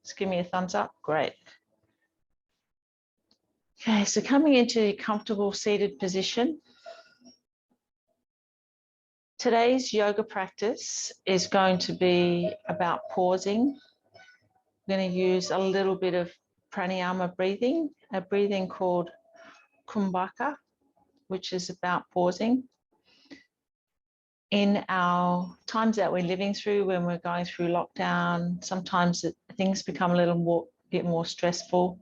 Just give me a thumbs up. Great. Okay, so coming into a comfortable seated position. Today's yoga practice is going to be about pausing. I'm going to use a little bit of pranayama breathing, a breathing called Kumbhaka, which is about pausing. In our times that we're living through, when we're going through lockdown, sometimes things become a little bit more stressful.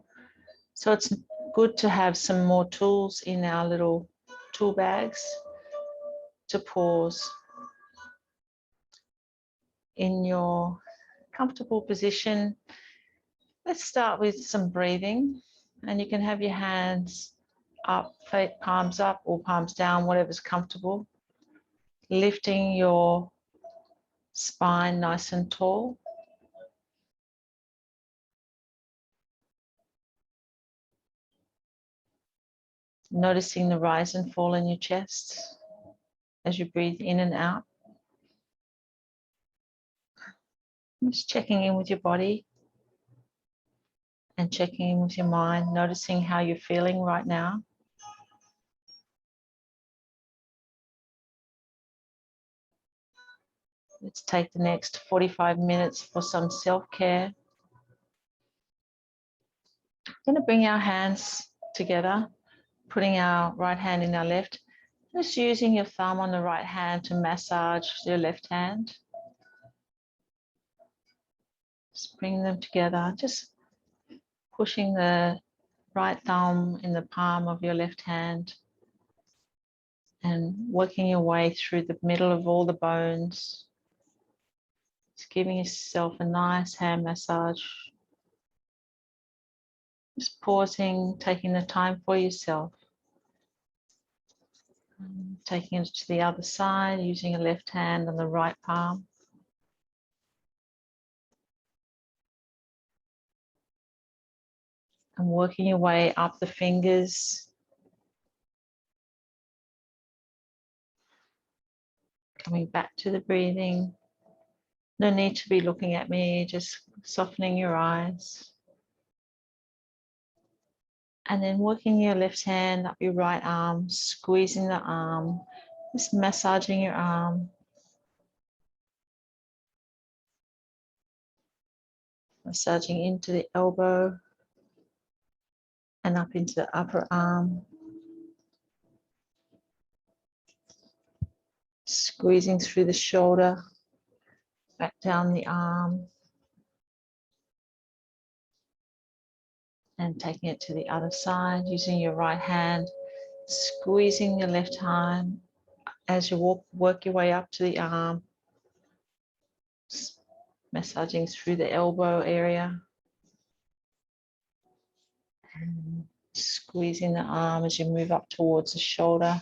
So it's good to have some more tools in our little tool bags to pause. In your comfortable position, let's start with some breathing, and you can have your hands up, palms up or palms down, whatever's comfortable. Lifting your spine nice and tall. Noticing the rise and fall in your chest as you breathe in and out. Just checking in with your body and checking in with your mind, noticing how you're feeling right now. Let's take the next 45 minutes for some self-care. We're going to bring our hands together, putting our right hand in our left, just using your thumb on the right hand to massage your left hand. Just bring them together, just pushing the right thumb in the palm of your left hand and working your way through the middle of all the bones. Just giving yourself a nice hand massage. Just pausing, taking the time for yourself. Taking it to the other side, using your left hand on the right palm. And working your way up the fingers. Coming back to the breathing. No need to be looking at me, just softening your eyes. And then working your left hand up your right arm, squeezing the arm, just massaging your arm. Massaging into the elbow and up into the upper arm. Squeezing through the shoulder, back down the arm. And taking it to the other side, using your right hand, squeezing your left hand as you work your way up to the arm. Massaging through the elbow area. And squeezing the arm as you move up towards the shoulder.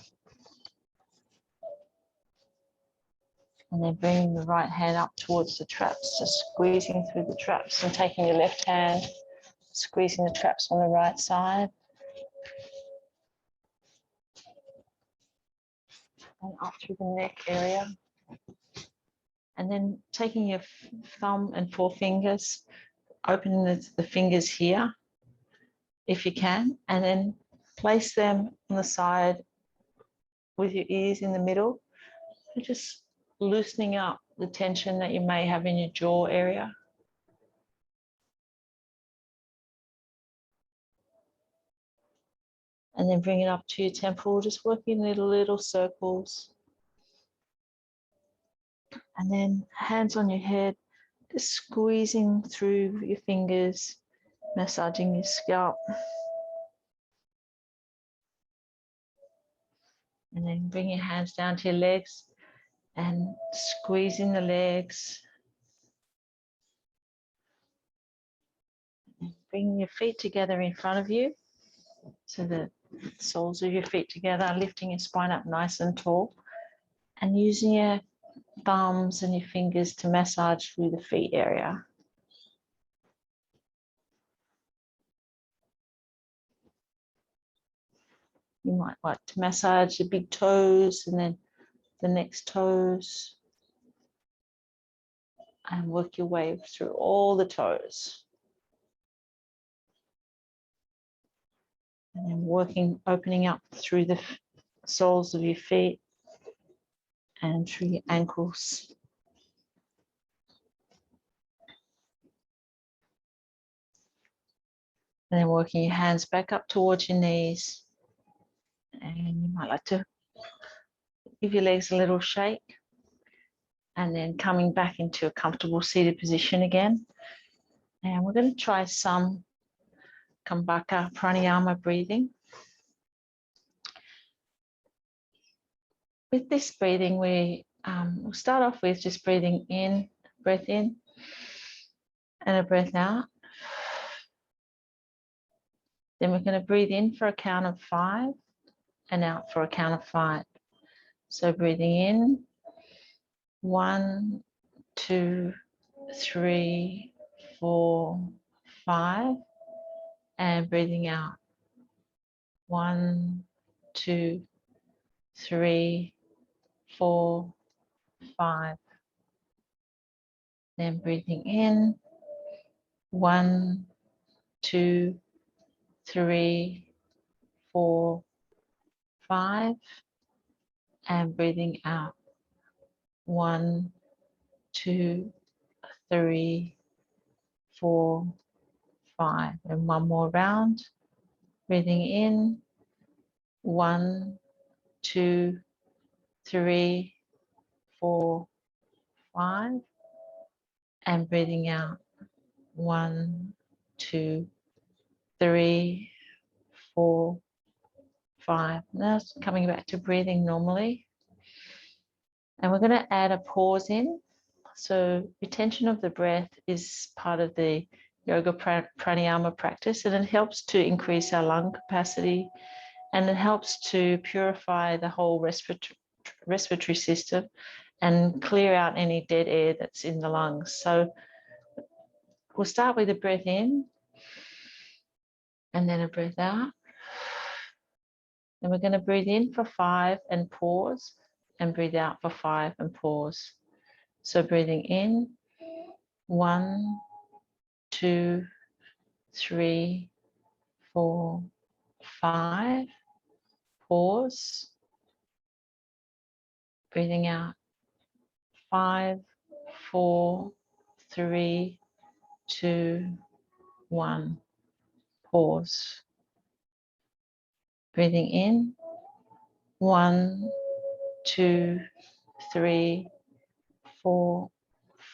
And then bringing the right hand up towards the traps, just squeezing through the traps and taking your left hand, squeezing the traps on the right side. And up through the neck area. And then taking your thumb and forefingers, opening the fingers here, if you can, and then place them on the side with your ears in the middle, and just loosening up the tension that you may have in your jaw area. And then bring it up to your temple, just working little circles. And then hands on your head, just squeezing through your fingers, massaging your scalp. And then bring your hands down to your legs and squeezing the legs. And bring your feet together in front of you. So the soles of your feet together, lifting your spine up nice and tall. And using your thumbs and your fingers to massage through the feet area. You might like to massage the big toes and then the next toes. And work your way through all the toes. And then working, opening up through the soles of your feet and through your ankles. And then working your hands back up towards your knees. And you might like to give your legs a little shake. And then coming back into a comfortable seated position again. And we're going to try some Kumbhaka Pranayama breathing. With this breathing, we'll start off with just breathing in, breath in, and a breath out. Then we're going to breathe in for a count of 5 and out for a count of 5. So breathing in, 1, 2, 3, 4, 5, and breathing out, 1, 2, 3, 4, 5. Then breathing in, 1, 2, 3, 4, 5, and breathing out, 1, 2, 3, 4, 5. And one more round. Breathing in, 1, 2, 3, 4, 5, and breathing out, 1, 2, 3, 4, 5. Now coming back to breathing normally. And we're going to add a pause in. So retention of the breath is part of the yoga pranayama practice, and it helps to increase our lung capacity, and it helps to purify the whole respiratory system and clear out any dead air that's in the lungs. So we'll start with a breath in and then a breath out. And we're going to breathe in for 5 and pause, and breathe out for 5 and pause. So breathing in, 1, 2, 3, 4, 5. Pause. Breathing out, 5, 4, 3, 2, 1. Pause. Breathing in, 1, 2, 3, 4,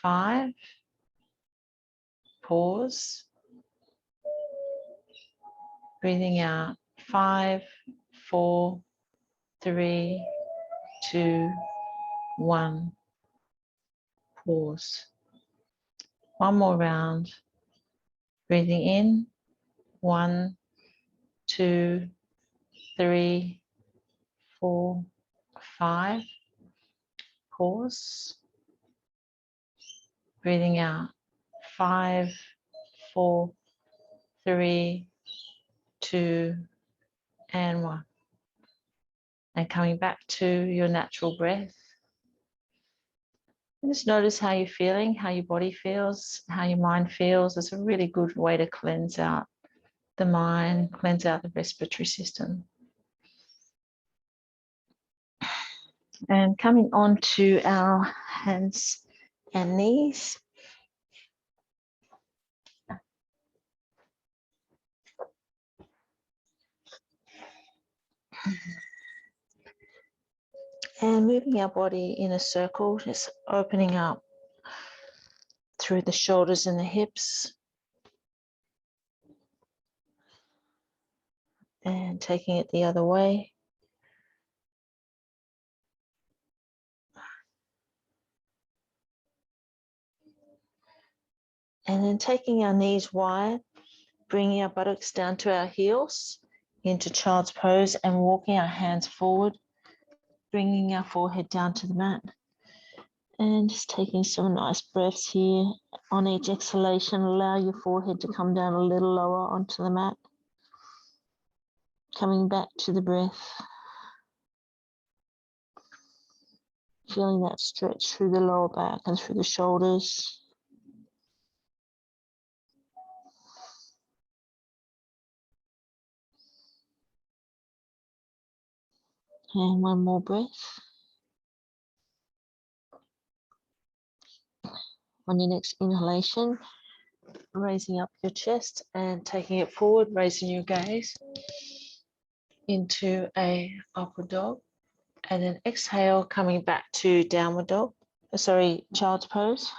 5. Pause. Breathing out, 5, 4, 3, 2, 1. Pause. One more round. Breathing in, 1, 2, 3, 4, 5. Pause. Breathing out, 5, 4, 3, 2, and 1. And coming back to your natural breath. And just notice how you're feeling, how your body feels, how your mind feels. It's a really good way to cleanse out the mind, cleanse out the respiratory system. And coming on to our hands and knees. And moving our body in a circle, just opening up through the shoulders and the hips. And taking it the other way. And then taking our knees wide, bringing our buttocks down to our heels into child's pose, and walking our hands forward, bringing our forehead down to the mat. And just taking some nice breaths here. On each exhalation, allow your forehead to come down a little lower onto the mat. Coming back to the breath. Feeling that stretch through the lower back and through the shoulders. And one more breath. On your next inhalation, raising up your chest and taking it forward, raising your gaze into a upward dog. And then exhale, coming back to downward dog. Child's pose.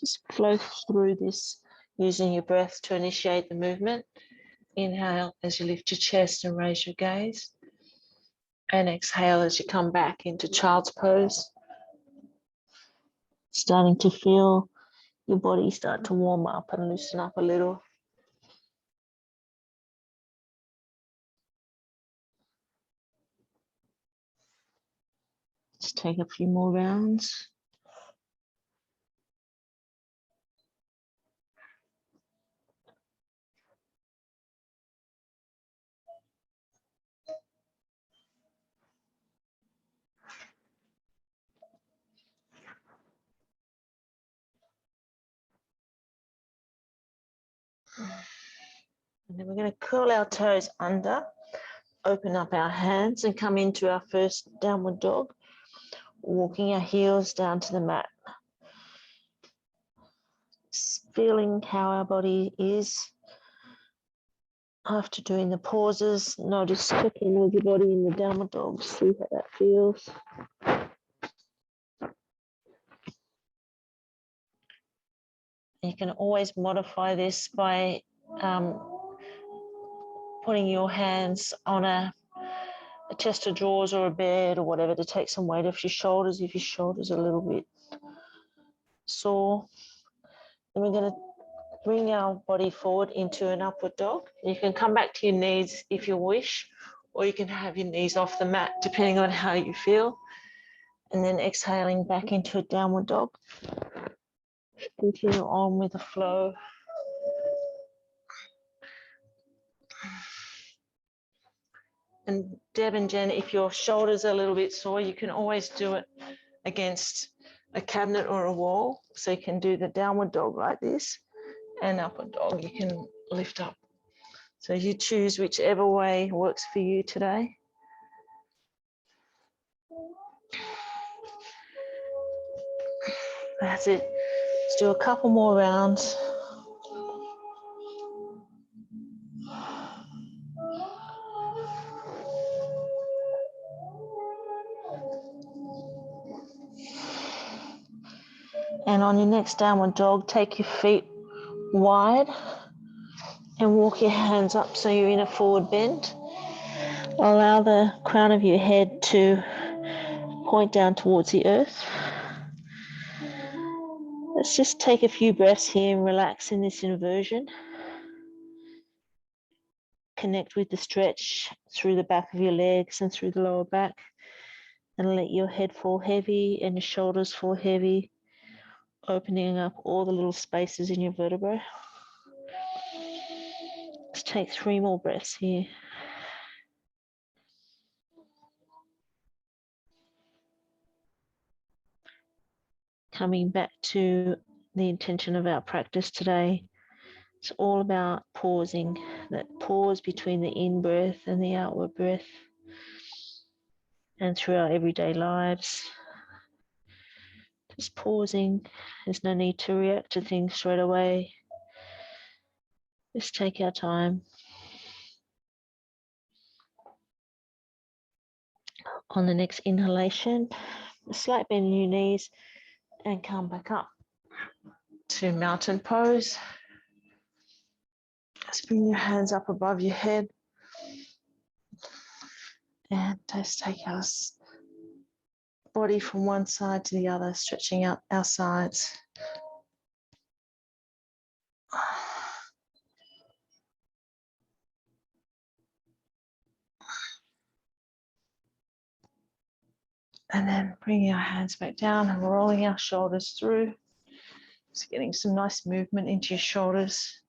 Just flow through this using your breath to initiate the movement. Inhale as you lift your chest and raise your gaze. And exhale as you come back into child's pose. Starting to feel your body start to warm up and loosen up a little. Just take a few more rounds. And then we're going to curl our toes under, open up our hands and come into our first downward dog, walking our heels down to the mat. Just feeling how our body is after doing the pauses. Notice checking with your body in the downward dog, see how that feels. You can always modify this by putting your hands on a chest of drawers or a bed or whatever to take some weight off your shoulders if your shoulders are a little bit sore. Then we're going to bring our body forward into an upward dog. You can come back to your knees if you wish, or you can have your knees off the mat depending on how you feel. And then exhaling back into a downward dog. Continue on with the flow. And Deb and Jen, if your shoulders are a little bit sore, you can always do it against a cabinet or a wall. So you can do the downward dog like this, and upward dog you can lift up. So you choose whichever way works for you today. That's it. Let's do a couple more rounds. And on your next downward dog, take your feet wide and walk your hands up so you're in a forward bend. Allow the crown of your head to point down towards the earth. Let's just take a few breaths here and relax in this inversion. Connect with the stretch through the back of your legs and through the lower back, and let your head fall heavy and your shoulders fall heavy, opening up all the little spaces in your vertebrae. Let's take 3 more breaths here. Coming back to the intention of our practice today, it's all about pausing, that pause between the in-breath and the outward breath, and through our everyday lives. Just pausing. There's no need to react to things straight away. Just take our time. On the next inhalation, a slight bend in your knees and come back up to mountain pose. Just bring your hands up above your head and just take our body from one side to the other, stretching out our sides. And then bringing our hands back down and rolling our shoulders through. Just getting some nice movement into your shoulders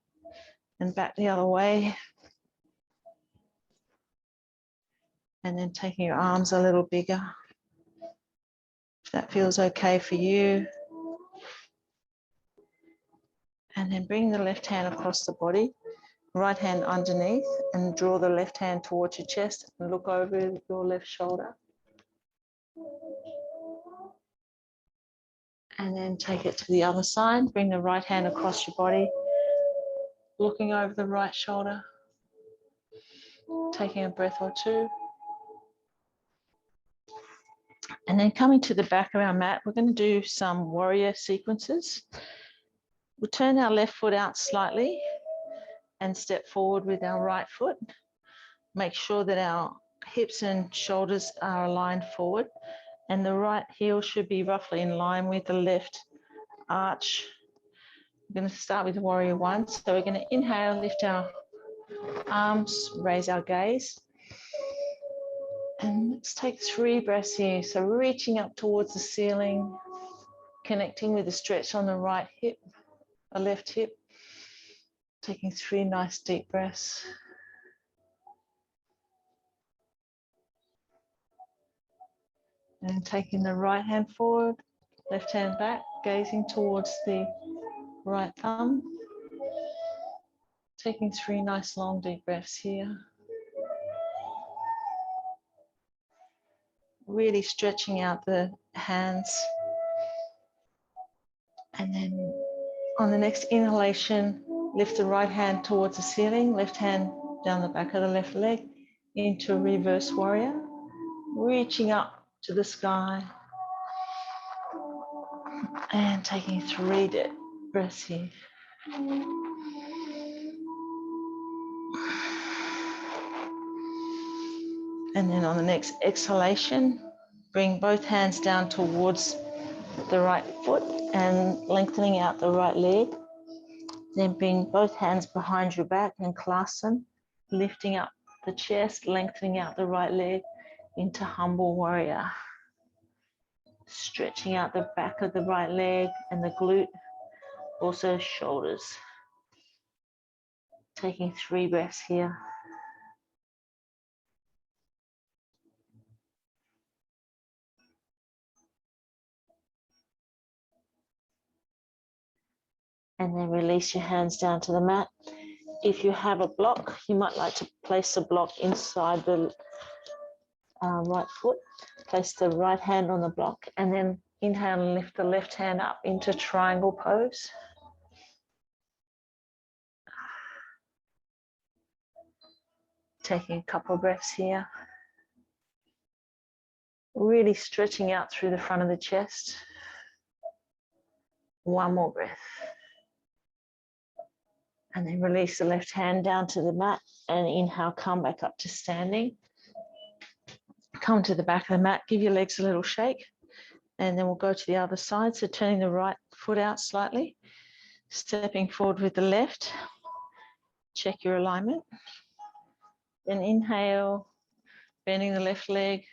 and back the other way. And then taking your arms a little bigger, if that feels okay for you. And then bring the left hand across the body right hand underneath and draw the left hand towards your chest and look over your left shoulder. And then take it to the other side. Bring the right hand across your body, looking over the right shoulder, taking a breath or two. And then coming to the back of our mat, we're going to do some warrior sequences. We'll turn our left foot out slightly and step forward with our right foot. Make sure that our hips and shoulders are aligned forward, and the right heel should be roughly in line with the left arch. We're going to start with warrior one. So we're going to inhale, lift our arms, raise our gaze. And let's take 3 breaths here. So reaching up towards the ceiling, connecting with the stretch on the right hip, the left hip. Taking 3 nice deep breaths. And taking the right hand forward, left hand back, gazing towards the right thumb. Taking 3 nice long deep breaths here. Really stretching out the hands. And then on the next inhalation, lift the right hand towards the ceiling, left hand down the back of the left leg into a reverse warrior, reaching up to the sky. And taking 3 deep breaths here. And then on the next exhalation, bring both hands down towards the right foot and lengthening out the right leg. Then bring both hands behind your back and clasp them, lifting up the chest, lengthening out the right leg into humble warrior. Stretching out the back of the right leg and the glute, also shoulders. Taking 3 breaths here. And then release your hands down to the mat. If you have a block, you might like to place the block inside the right foot. Place the right hand on the block and then inhale and lift the left hand up into triangle pose. Taking a couple of breaths here. Really stretching out through the front of the chest. 1 more breath. And then release the left hand down to the mat and inhale, come back up to standing. Come to the back of the mat, give your legs a little shake, and then we'll go to the other side. So turning the right foot out slightly, stepping forward with the left, check your alignment. Then inhale, bending the left leg,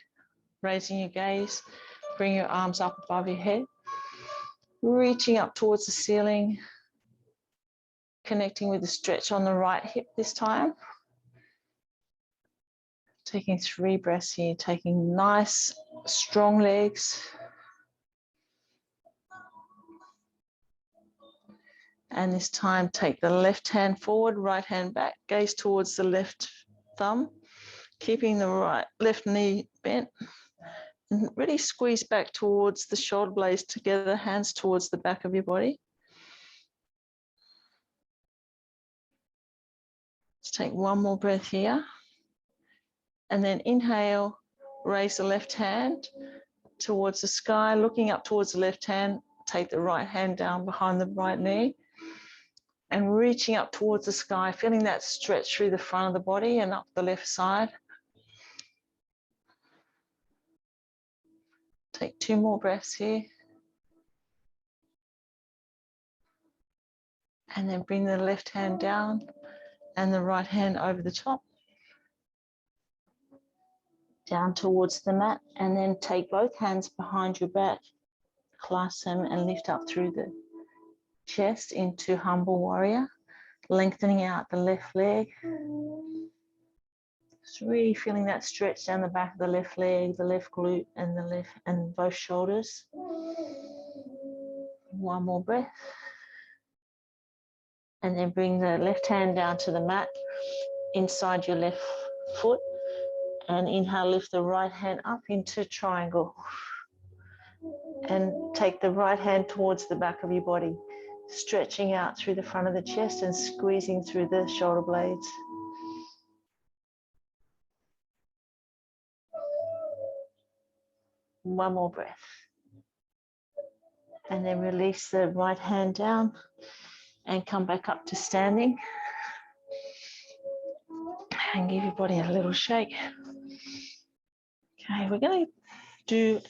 raising your gaze, bring your arms up above your head, reaching up towards the ceiling, connecting with the stretch on the right hip this time. Taking 3 breaths here, taking nice, strong legs. And this time, take the left hand forward, right hand back, gaze towards the left thumb, keeping the left knee bent. And really squeeze back towards the shoulder blades together, hands towards the back of your body. Let's take 1 more breath here. And then inhale, raise the left hand towards the sky, looking up towards the left hand, take the right hand down behind the right knee and reaching up towards the sky, feeling that stretch through the front of the body and up the left side. Take 2 more breaths here. And then bring the left hand down and the right hand over the top. Down towards the mat, and then take both hands behind your back, clasp them and lift up through the chest into humble warrior, lengthening out the left leg. Just really feeling that stretch down the back of the left leg, the left glute and the left and both shoulders. 1 more breath. And then bring the left hand down to the mat inside your left foot. And inhale, lift the right hand up into triangle. And take the right hand towards the back of your body, stretching out through the front of the chest and squeezing through the shoulder blades. One more breath. And then release the right hand down and come back up to standing. And give your body a little shake. Okay, we're going to do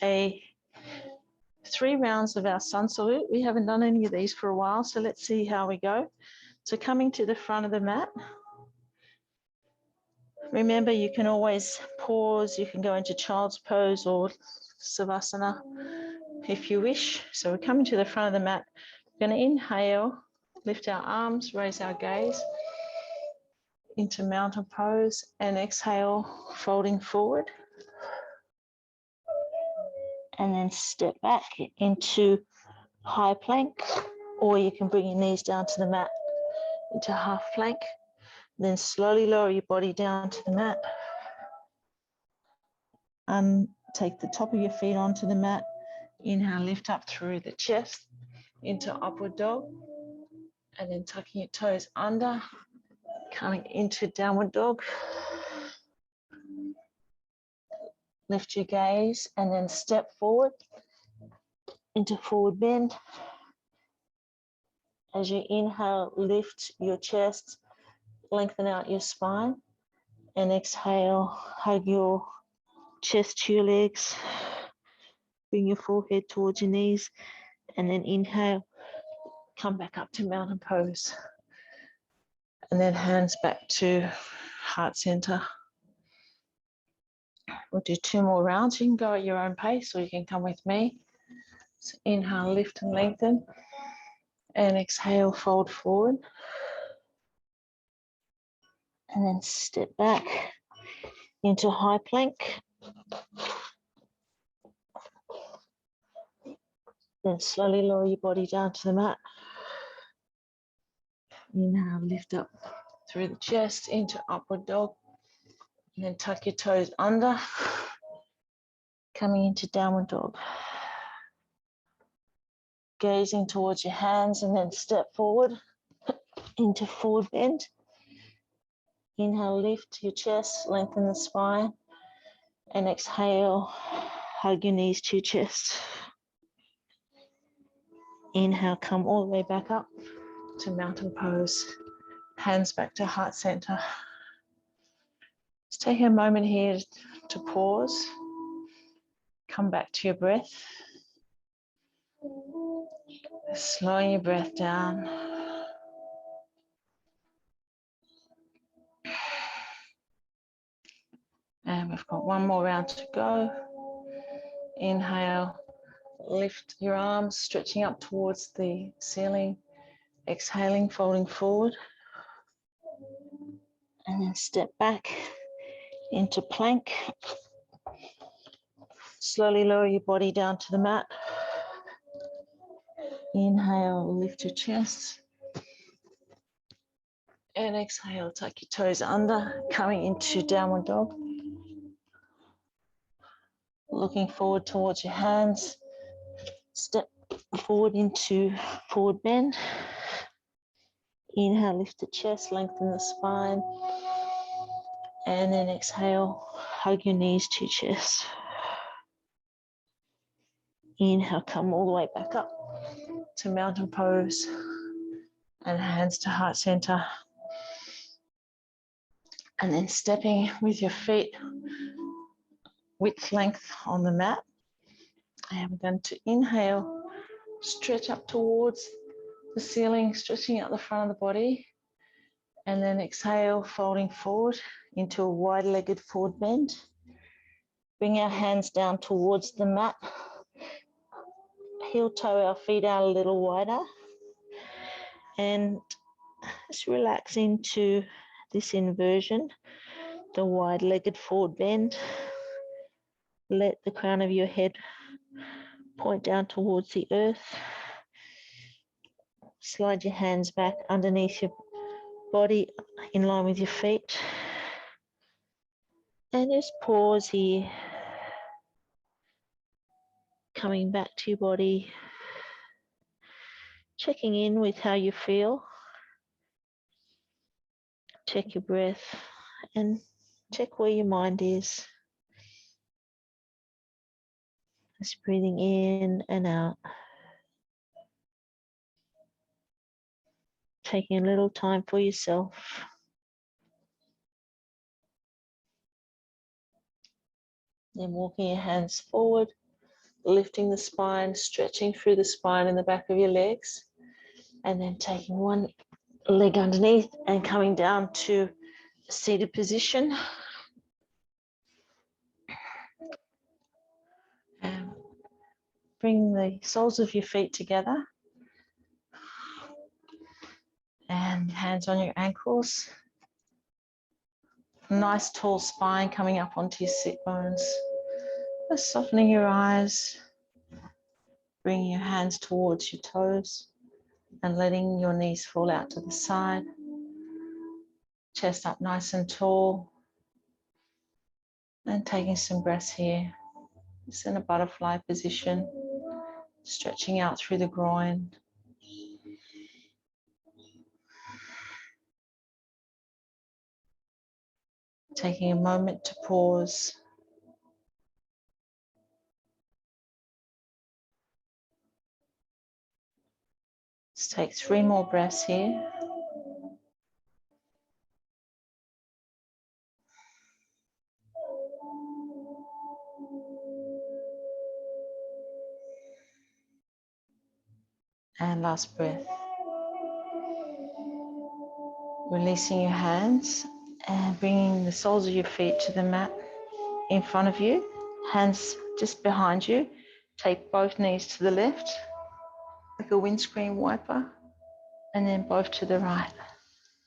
3 rounds of our sun salute. We haven't done any of these for a while, so let's see how we go. So coming to the front of the mat. Remember, you can always pause. You can go into child's pose or savasana if you wish. So we're coming to the front of the mat. We're going to inhale, lift our arms, raise our gaze into mountain pose, and exhale, folding forward. And then step back into high plank, or you can bring your knees down to the mat into half plank. Then slowly lower your body down to the mat. And take the top of your feet onto the mat. Inhale, lift up through the chest into upward dog. And then tucking your toes under, coming into downward dog. Lift your gaze and then step forward into forward bend. As you inhale, lift your chest, lengthen out your spine, and exhale, hug your chest to your legs. Bring your forehead towards your knees, and then inhale, come back up to mountain pose. And then hands back to heart center. We'll do 2 more rounds. You can go at your own pace, or you can come with me. So inhale, lift and lengthen. And exhale, fold forward. And then step back into high plank. Then slowly lower your body down to the mat. Inhale, lift up through the chest into upward dog. And then tuck your toes under, coming into downward dog. Gazing towards your hands, and then step forward into forward bend. Inhale, lift your chest, lengthen the spine. And exhale, hug your knees to your chest. Inhale, come all the way back up to mountain pose. Hands back to heart center. Just take a moment here to pause. Come back to your breath. Slowing your breath down. And we've got 1 more round to go. Inhale, lift your arms, stretching up towards the ceiling. Exhaling, folding forward. And then step back into plank. Slowly lower your body down to the mat. Inhale, lift your chest. And exhale, tuck your toes under, coming into downward dog. Looking forward towards your hands. Step forward into forward bend. Inhale, lift the chest, lengthen the spine. And then exhale, hug your knees to your chest. Inhale, come all the way back up to mountain pose. And hands to heart center. And then stepping with your feet width length on the mat. And we're going to inhale, stretch up towards the ceiling, stretching out the front of the body. And then exhale, folding forward into a wide-legged forward bend. Bring our hands down towards the mat. Heel toe our feet out a little wider. And just relax into this inversion, the wide-legged forward bend. Let the crown of your head point down towards the earth. Slide your hands back underneath your body in line with your feet. And just pause here. Coming back to your body. Checking in with how you feel. Check your breath and check where your mind is. Just breathing in and out. Taking a little time for yourself. Then walking your hands forward, lifting the spine, stretching through the spine and the back of your legs. And then taking one leg underneath and coming down to a seated position. And bring the soles of your feet together. And hands on your ankles. Nice tall spine coming up onto your sit bones. Just softening your eyes. Bringing your hands towards your toes and letting your knees fall out to the side. Chest up nice and tall. And taking some breaths here. Just in a butterfly position. Stretching out through the groin. Taking a moment to pause. Let's take 3 more breaths here. And last breath. Releasing your hands and bringing the soles of your feet to the mat in front of you. Hands just behind you. Take both knees to the left, like a windscreen wiper, and then both to the right.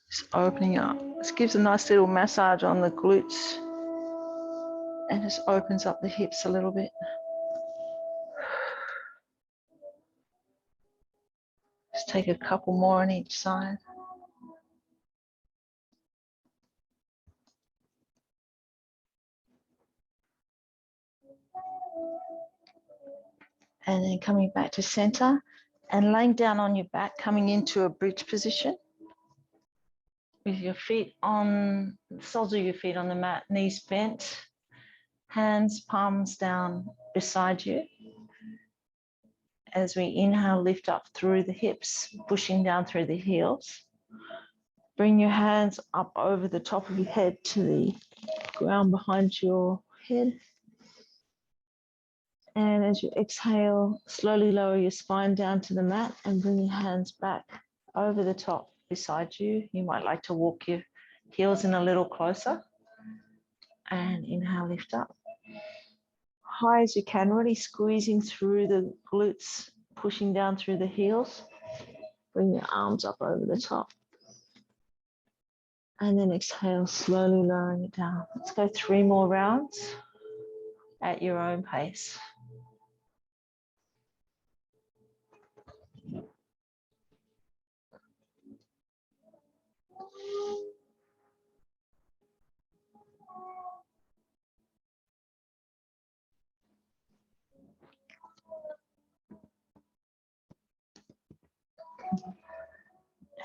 Just opening up. This gives a nice little massage on the glutes and just opens up the hips a little bit. Just take a couple more on each side. And then coming back to center and laying down on your back, coming into a bridge position with your feet on, the soles of your feet on the mat, knees bent, hands, palms down beside you. As we inhale, lift up through the hips, pushing down through the heels. Bring your hands up over the top of your head to the ground behind your head. And as you exhale, slowly lower your spine down to the mat and bring your hands back over the top beside you. You might like to walk your heels in a little closer. And inhale, lift up. High as you can, really squeezing through the glutes, pushing down through the heels. Bring your arms up over the top. And then exhale, slowly lowering it down. Let's go 3 more rounds at your own pace.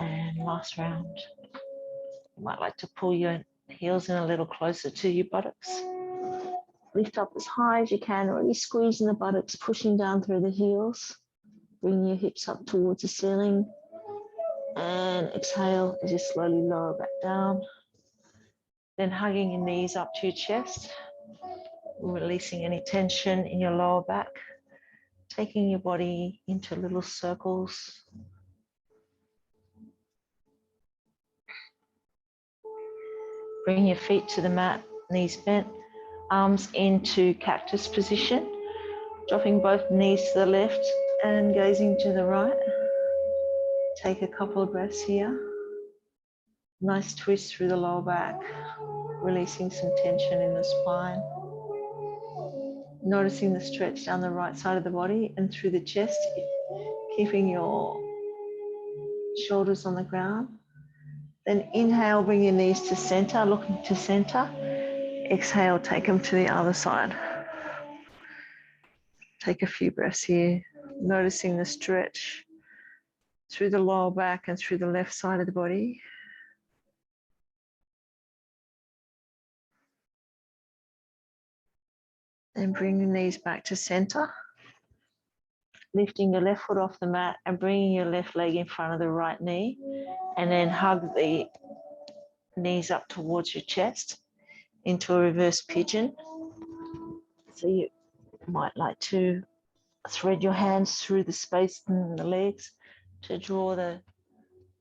And last round. You might like to pull your heels in a little closer to your buttocks. Lift up as high as you can, really squeezing the buttocks, pushing down through the heels. Bring your hips up towards the ceiling. And exhale as you slowly lower back down. Then hugging your knees up to your chest. Releasing any tension in your lower back. Taking your body into little circles. Bring your feet to the mat, knees bent, arms into cactus position. Dropping both knees to the left and gazing to the right. Take a couple of breaths here. Nice twist through the lower back, releasing some tension in the spine. Noticing the stretch down the right side of the body and through the chest, keeping your shoulders on the ground. Then inhale, bring your knees to center, looking to center. Exhale, take them to the other side. Take a few breaths here, noticing the stretch through the lower back and through the left side of the body. Then bring the knees back to center. Lifting your left foot off the mat and bringing your left leg in front of the right knee. And then hug the knees up towards your chest into a reverse pigeon. So you might like to thread your hands through the space in the legs to draw the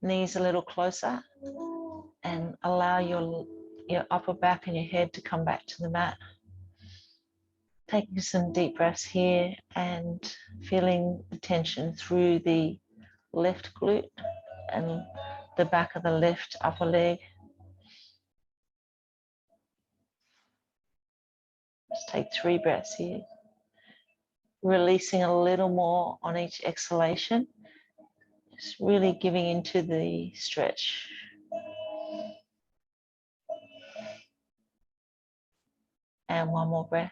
knees a little closer and allow your upper back and your head to come back to the mat. Taking some deep breaths here and feeling the tension through the left glute and the back of the left upper leg. Just take 3 breaths here. Releasing a little more on each exhalation. Just really giving into the stretch. And 1 more breath.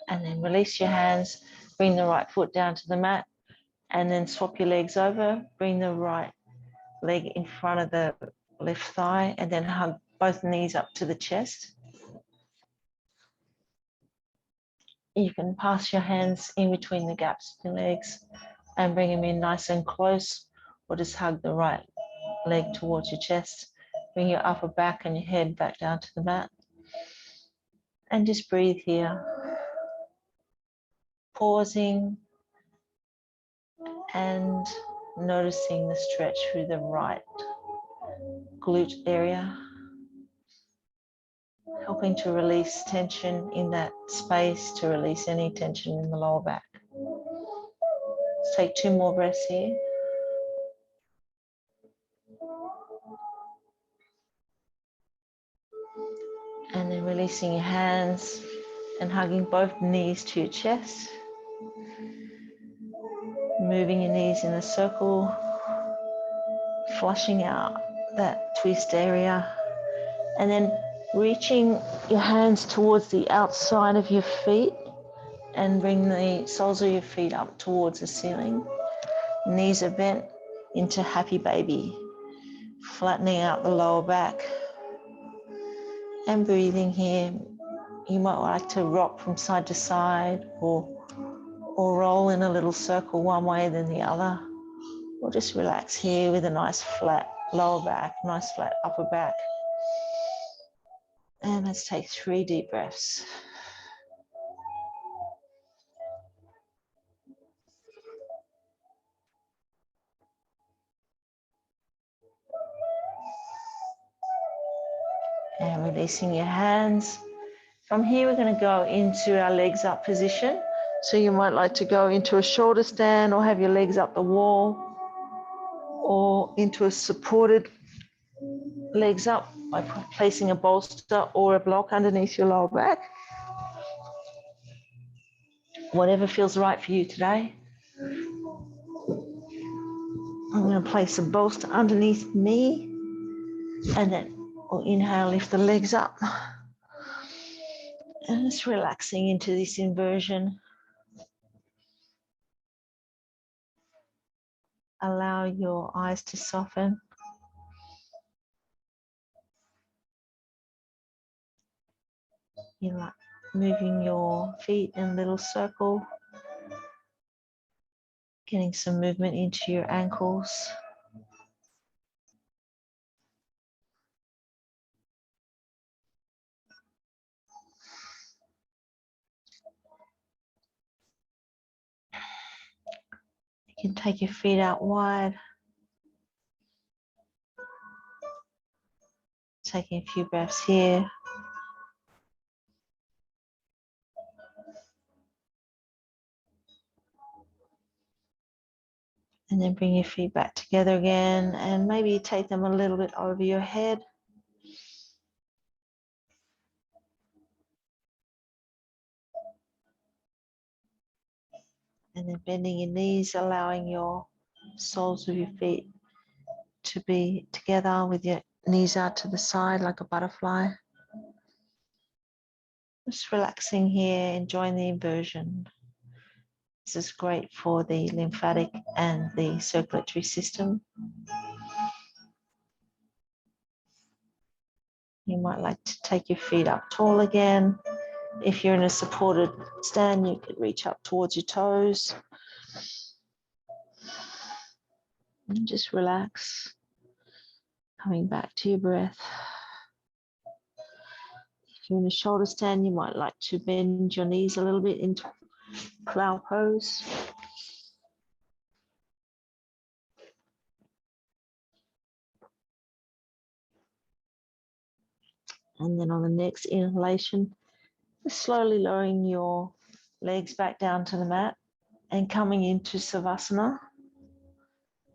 And then release your hands, bring the right foot down to the mat, and then swap your legs over, bring the right leg in front of the left thigh, and then hug both knees up to the chest. You can pass your hands in between the gaps of your legs and bring them in nice and close, or just hug the right leg towards your chest. Bring your upper back and your head back down to the mat. And just breathe here. Pausing and noticing the stretch through the right glute area, helping to release tension in that space, to release any tension in the lower back. Let's take 2 more breaths here. And then releasing your hands and hugging both knees to your chest. Moving your knees in a circle, flushing out that twist area, and then reaching your hands towards the outside of your feet and bring the soles of your feet up towards the ceiling. Knees are bent into happy baby, flattening out the lower back. And breathing here. You might like to rock from side to side or roll in a little circle one way then the other. Or just relax here with a nice flat lower back, nice flat upper back. And let's take 3 deep breaths. And releasing your hands. From here, we're going to go into our legs up position. So you might like to go into a shoulder stand or have your legs up the wall, or into a supported legs up by placing a bolster or a block underneath your lower back. Whatever feels right for you today. I'm going to place a bolster underneath me, and then we'll inhale, lift the legs up. And just relaxing into this inversion. Allow your eyes to soften. You like moving your feet in a little circle, getting some movement into your ankles. You can take your feet out wide. Taking a few breaths here. And then bring your feet back together again, and maybe take them a little bit over your head. And then bending your knees, allowing your soles of your feet to be together with your knees out to the side like a butterfly. Just relaxing here, enjoying the inversion. This is great for the lymphatic and the circulatory system. You might like to take your feet up tall again. If you're in a supported stand, you could reach up towards your toes. And just relax, coming back to your breath. If you're in a shoulder stand, you might like to bend your knees a little bit into plow pose. And then on the next inhalation, slowly lowering your legs back down to the mat and coming into Savasana,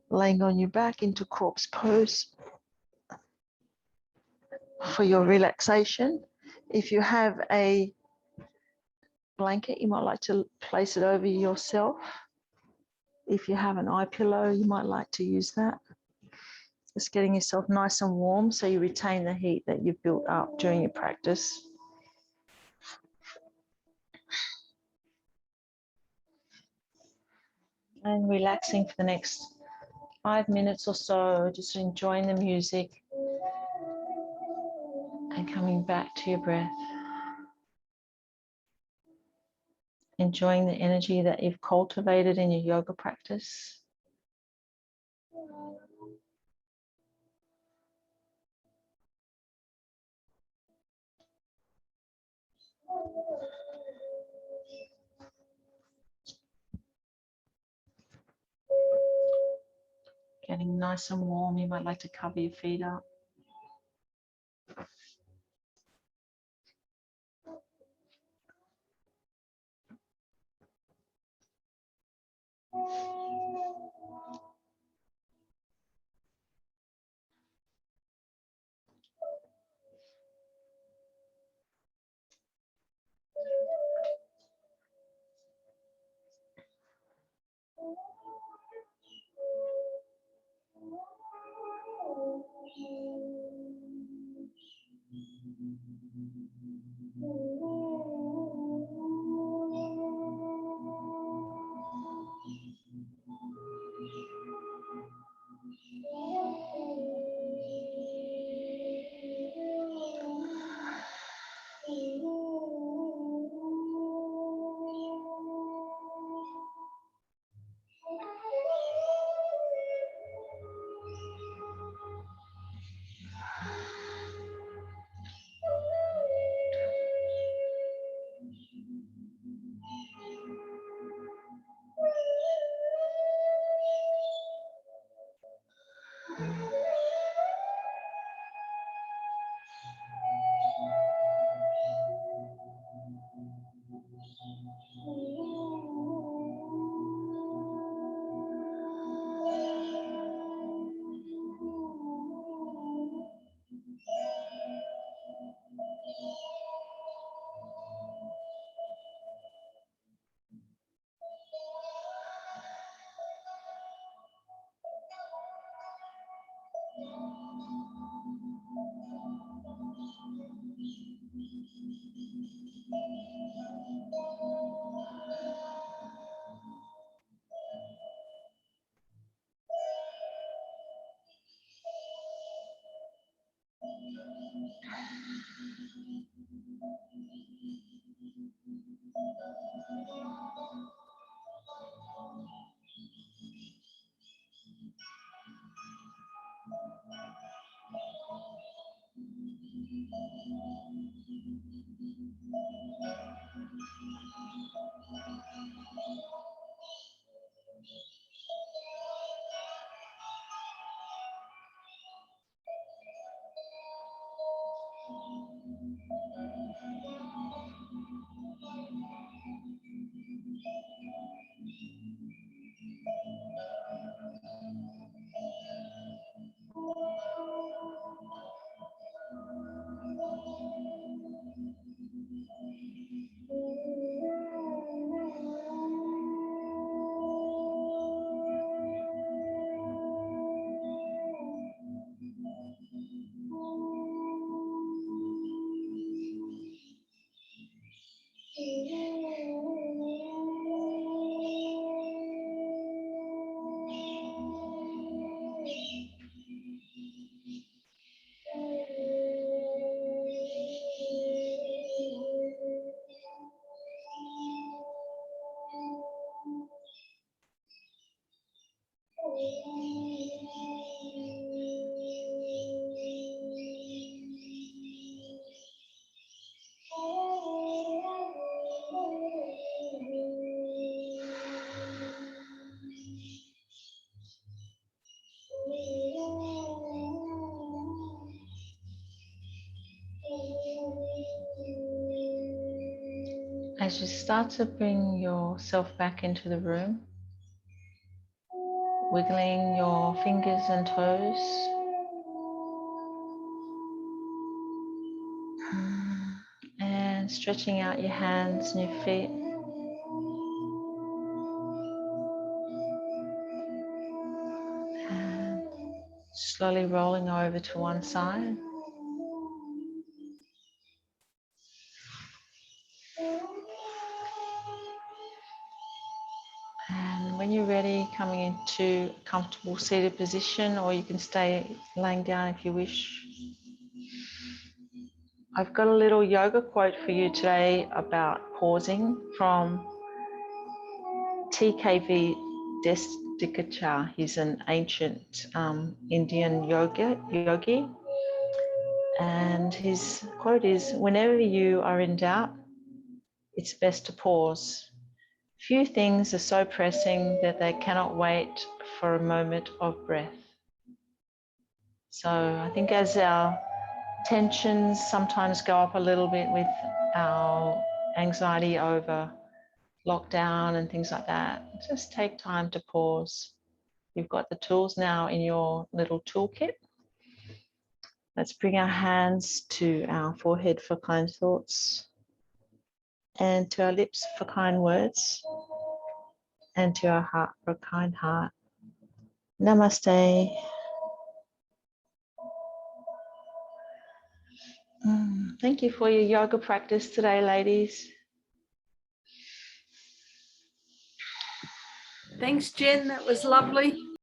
laying on your back into corpse pose for your relaxation. If you have a blanket, you might like to place it over yourself. If you have an eye pillow, you might like to use that. Just getting yourself nice and warm so you retain the heat that you've built up during your practice. And relaxing for the next 5 minutes or so, just enjoying the music and coming back to your breath. Enjoying the energy that you've cultivated in your yoga practice. Getting nice and warm, you might like to cover your feet up. As you start to bring yourself back into the room, wiggling your fingers and toes, and stretching out your hands and your feet. And slowly rolling over to one side. And when you're ready, coming into a comfortable seated position, or you can stay laying down if you wish. I've got a little yoga quote for you today about pausing from TKV Destikachar. He's an ancient Indian yogi. And his quote is, "Whenever you are in doubt, it's best to pause. Few things are so pressing that they cannot wait for a moment of breath." So I think as our tensions sometimes go up a little bit with our anxiety over lockdown and things like that, just take time to pause. You've got the tools now in your little toolkit. Let's bring our hands to our forehead for kind thoughts, and to our lips for kind words, and to our heart for a kind heart. Namaste. Thank you for your yoga practice today, ladies. Thanks, Jen. That was lovely.